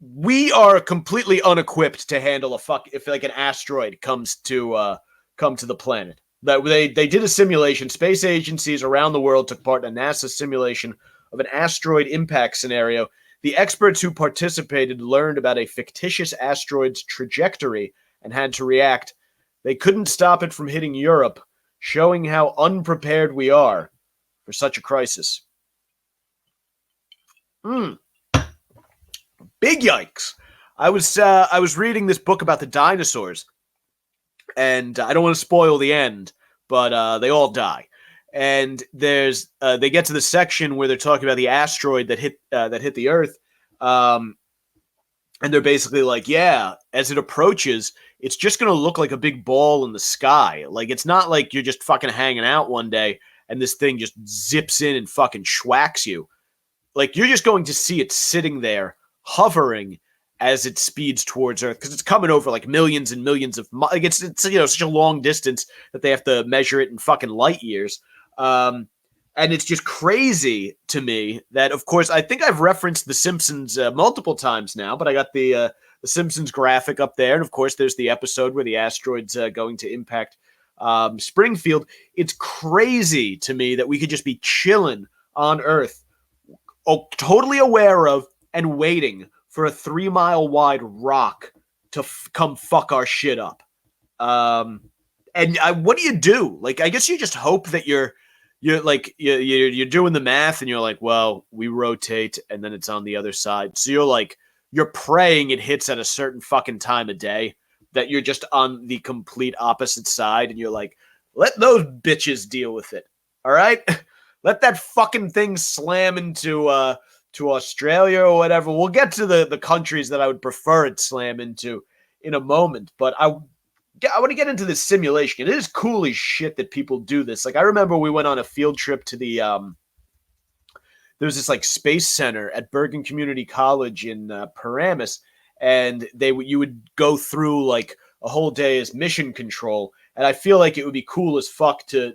we are completely unequipped to handle if like an asteroid comes to come to the planet. That they did a simulation. Space agencies around the world took part in a NASA simulation of an asteroid impact scenario. The experts who participated learned about a fictitious asteroid's trajectory and had to react. They couldn't stop it from hitting Europe, showing how unprepared we are for such a crisis. Big yikes. I was reading this book about the dinosaurs, and I don't want to spoil the end, but they all die. And there's they get to the section where they're talking about the asteroid that hit the Earth, and they're basically like, yeah, as it approaches, it's just gonna look like a big ball in the sky. Like, it's not like you're just fucking hanging out one day and this thing just zips in and fucking schwacks you. Like, you're just going to see it sitting there hovering as it speeds towards Earth, because it's coming over like millions and millions of like it's such a long distance that they have to measure it in fucking light years. And it's just crazy to me that, of course, I think I've referenced The Simpsons multiple times now, but I got the Simpsons graphic up there, and of course there's the episode where the asteroid's going to impact Springfield. It's crazy to me that we could just be chilling on Earth, totally aware of and waiting for a 3-mile wide rock to come fuck our shit up. And what do you do? Like, I guess you just hope that you're doing the math and you're like, well, we rotate and then it's on the other side. So you're praying it hits at a certain fucking time of day, that you're just on the complete opposite side, and you're like, let those bitches deal with it. All right? Let that fucking thing slam into to Australia or whatever. We'll get to the countries that I would prefer it slam into in a moment, but I want to get into this simulation. It is cool as shit that people do this. Like, I remember we went on a field trip to the there's this like space center at Bergen Community College in Paramus, and you would go through like a whole day as mission control, and I feel like it would be cool as fuck to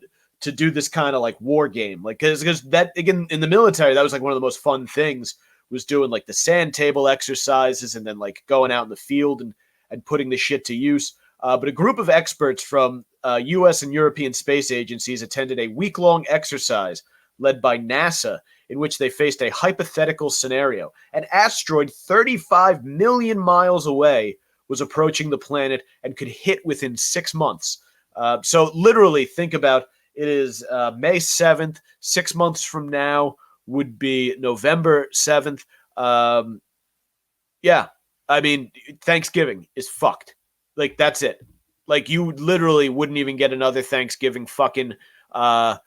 do this kind of like war game, like because that, again, in the military, that was like one of the most fun things, was doing like the sand table exercises and then like going out in the field and putting the shit to use. But a group of experts from U.S. and European space agencies attended a week-long exercise led by NASA, in which they faced a hypothetical scenario. An asteroid 35 million miles away was approaching the planet and could hit within 6 months. So literally, think about, it is May 7th. 6 months from now would be November 7th. Yeah, I mean, Thanksgiving is fucked. Like, that's it. Like, you literally wouldn't even get another Thanksgiving fucking, that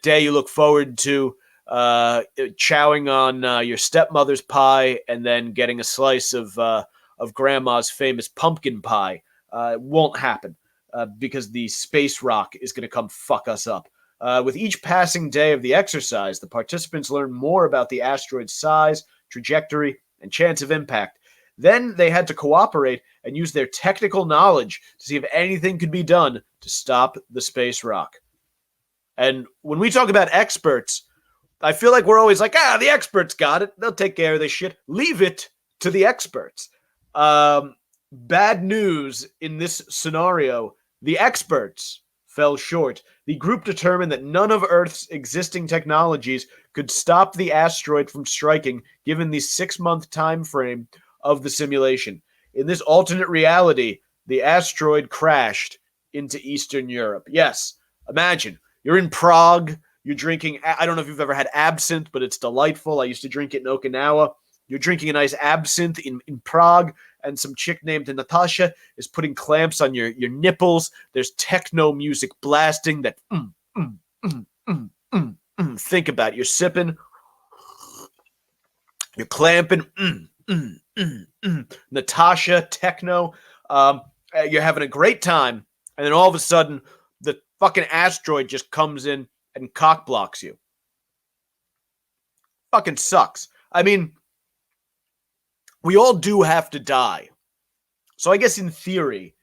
day you look forward to chowing on your stepmother's pie and then getting a slice of grandma's famous pumpkin pie. It won't happen. Because the space rock is going to come fuck us up. With each passing day of the exercise, the participants learned more about the asteroid's size, trajectory, and chance of impact. Then they had to cooperate and use their technical knowledge to see if anything could be done to stop the space rock. And when we talk about experts, I feel like we're always like, the experts got it. They'll take care of this shit. Leave it to the experts. Bad news in this scenario. The experts fell short. The group determined that none of Earth's existing technologies could stop the asteroid from striking, given the 6-month time frame of the simulation. In this alternate reality, the asteroid crashed into Eastern Europe. Yes, imagine, you're in Prague, you're drinking, I don't know if you've ever had absinthe, but it's delightful. I used to drink it in Okinawa. You're drinking a nice absinthe in Prague, and some chick named Natasha is putting clamps on your nipples. There's techno music blasting that think about it. You're sipping, you're clamping, Natasha, techno. You're having a great time, and then all of a sudden, the fucking asteroid just comes in and cock blocks you. Fucking sucks. I mean, we all do have to die. So I guess in theory,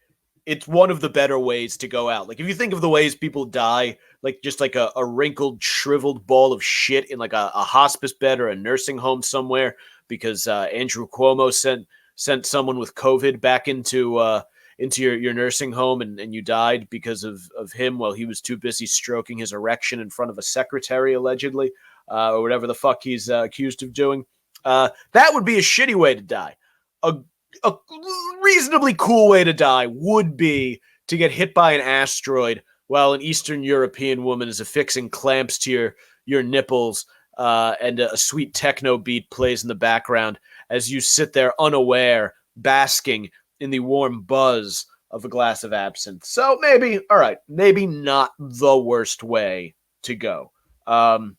it's one of the better ways to go out. Like, if you think of the ways people die, like just like a wrinkled, shriveled ball of shit in like a hospice bed or a nursing home somewhere, because Andrew Cuomo sent someone with COVID back into your nursing home, and you died because of him while he was too busy stroking his erection in front of a secretary, allegedly, or whatever the fuck he's accused of doing. That would be a shitty way to die. A reasonably cool way to die would be to get hit by an asteroid while an Eastern European woman is affixing clamps to your nipples, and a sweet techno beat plays in the background as you sit there unaware, basking in the warm buzz of a glass of absinthe. So maybe not the worst way to go. But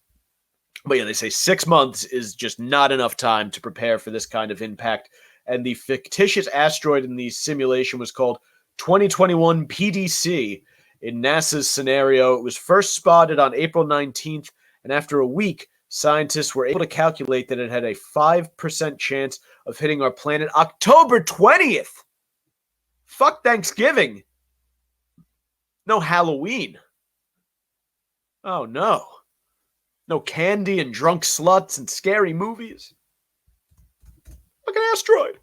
yeah, they say 6 months is just not enough time to prepare for this kind of impact. And the fictitious asteroid in the simulation was called 2021 PDC. In NASA's scenario, it was first spotted on April 19th, and after a week, scientists were able to calculate that it had a 5% chance of hitting our planet October 20th. Fuck Thanksgiving. No Halloween. Oh no. No candy and drunk sluts and scary movies. Like an asteroid.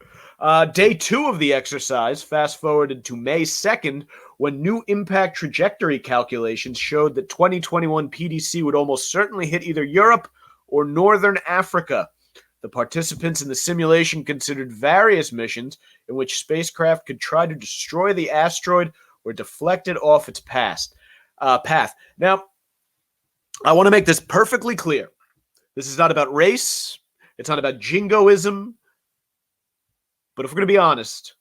Day 2 of the exercise fast forwarded to May 2nd, when new impact trajectory calculations showed that 2021 PDC would almost certainly hit either Europe or Northern Africa. The participants in the simulation considered various missions in which spacecraft could try to destroy the asteroid or deflect it off its path. Now, I want to make this perfectly clear. This is not about race. It's not about jingoism. But if we're going to be honest,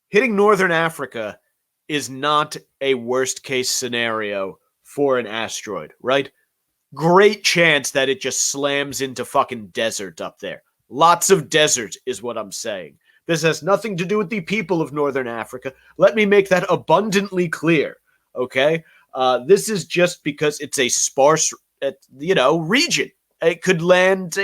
hitting Northern Africa is not a worst-case scenario for an asteroid, right? Great chance that it just slams into fucking desert up there. Lots of desert is what I'm saying. This has nothing to do with the people of Northern Africa. Let me make that abundantly clear, okay? This is just because it's a sparse, region. It could land,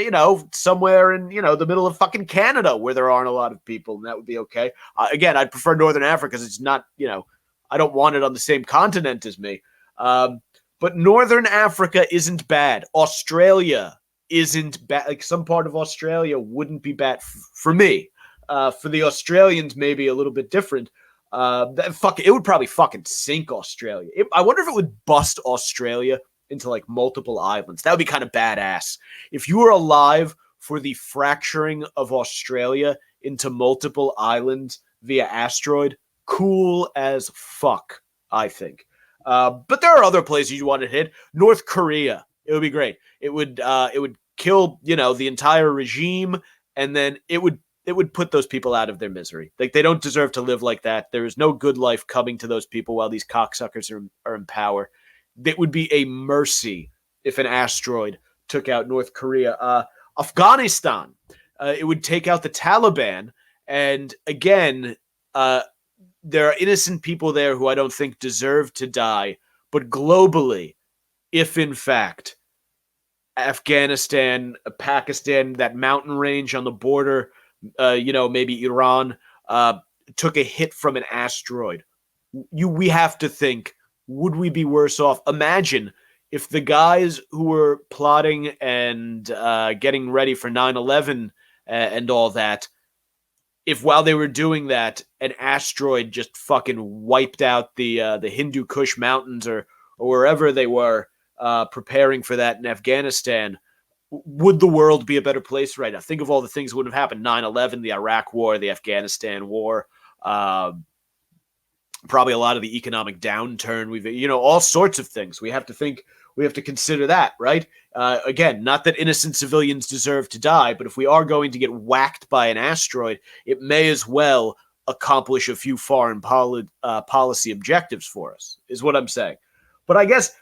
somewhere in, the middle of fucking Canada where there aren't a lot of people, and that would be okay. Again, I'd prefer Northern Africa because it's not, I don't want it on the same continent as me. But Northern Africa isn't bad. Australia isn't bad. Like, some part of Australia wouldn't be bad for me. For the Australians, maybe a little bit different. It would probably fucking sink Australia. I wonder if it would bust Australia into like multiple islands. That would be kind of badass. If you were alive for the fracturing of Australia into multiple islands via asteroid, cool as fuck, I think. But there are other places you want to hit. North Korea, it would be great. It would kill, the entire regime, and then it would put those people out of their misery. Like, they don't deserve to live like that. There is no good life coming to those people while these cocksuckers are in power. It would be a mercy if an asteroid took out North Korea. Afghanistan, it would take out the Taliban. And again, there are innocent people there who I don't think deserve to die. But globally, if in fact Afghanistan, Pakistan, that mountain range on the border, maybe Iran, took a hit from an asteroid, we have to think, would we be worse off? Imagine if the guys who were plotting and getting ready for 9/11 and all that, if while they were doing that, an asteroid just fucking wiped out the Hindu Kush mountains or wherever they were preparing for that in Afghanistan, would the world be a better place right now? Think of all the things that would have happened. 9/11, the Iraq War, the Afghanistan War, probably a lot of the economic downturn. We've, all sorts of things. We have to consider that, right? Again, not that innocent civilians deserve to die, but if we are going to get whacked by an asteroid, it may as well accomplish a few foreign policy objectives for us, is what I'm saying. But I guess,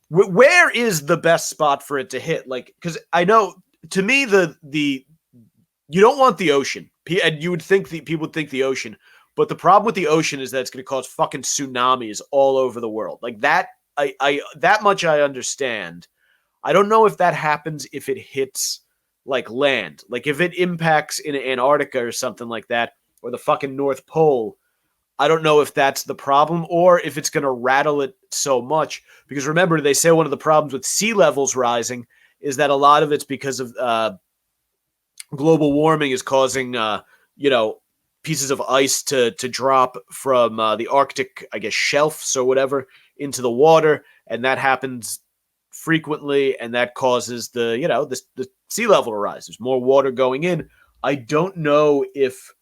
where is the best spot for it to hit? Like, because I know, to me, you don't want the ocean. And you would think people would think the ocean. But the problem with the ocean is that it's going to cause fucking tsunamis all over the world. Like that, that much I understand. I don't know if that happens if it hits like land. Like if it impacts in Antarctica or something like that, or the fucking North Pole. I don't know if that's the problem or if it's going to rattle it so much. Because remember, they say one of the problems with sea levels rising is that a lot of it's because of global warming is causing, pieces of ice to drop from the Arctic, I guess, shelves or whatever into the water, and that happens frequently, and that causes the sea level to rise. There's more water going in. I don't know if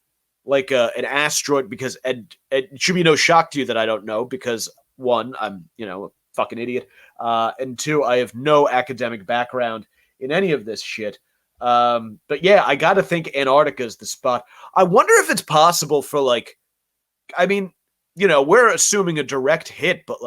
like an asteroid, because it should be no shock to you that I don't know, because one, I'm a fucking idiot, and two, I have no academic background in any of this shit. But yeah, I gotta think Antarctica is the spot. I wonder if it's possible for I mean, we're assuming a direct hit, but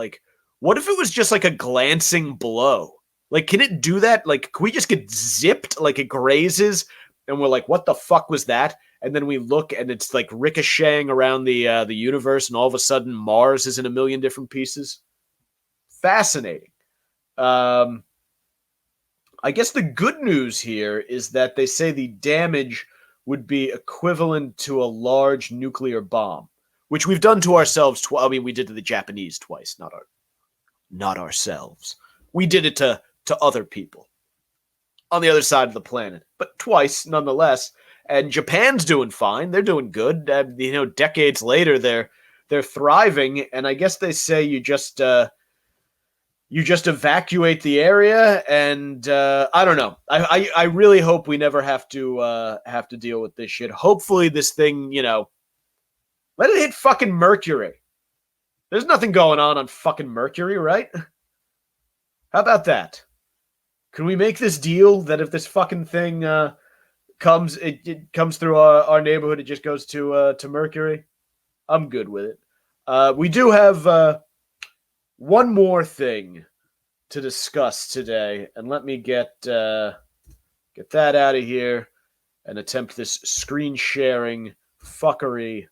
what if it was just like a glancing blow? Like, can it do that? Like, can we just get zipped? Like, it grazes, and we're like, what the fuck was that? And then we look, and it's like ricocheting around the universe, and all of a sudden Mars is in a million different pieces. Fascinating. I guess the good news here is that they say the damage would be equivalent to a large nuclear bomb, which we've done to ourselves. I mean, we did to the Japanese twice, not ourselves. We did it to other people on the other side of the planet, but twice nonetheless. And Japan's doing fine; they're doing good. Decades later, they're thriving. And I guess they say you just evacuate the area, and I don't know. I really hope we never have to deal with this shit. Hopefully, this thing, let it hit fucking Mercury. There's nothing going on fucking Mercury, right? How about that? Can we make this deal that if this fucking thing comes, it comes through our neighborhood, it just goes to Mercury? I'm good with it. We do have one more thing to discuss today, and let me get that out of here and attempt this screen sharing fuckery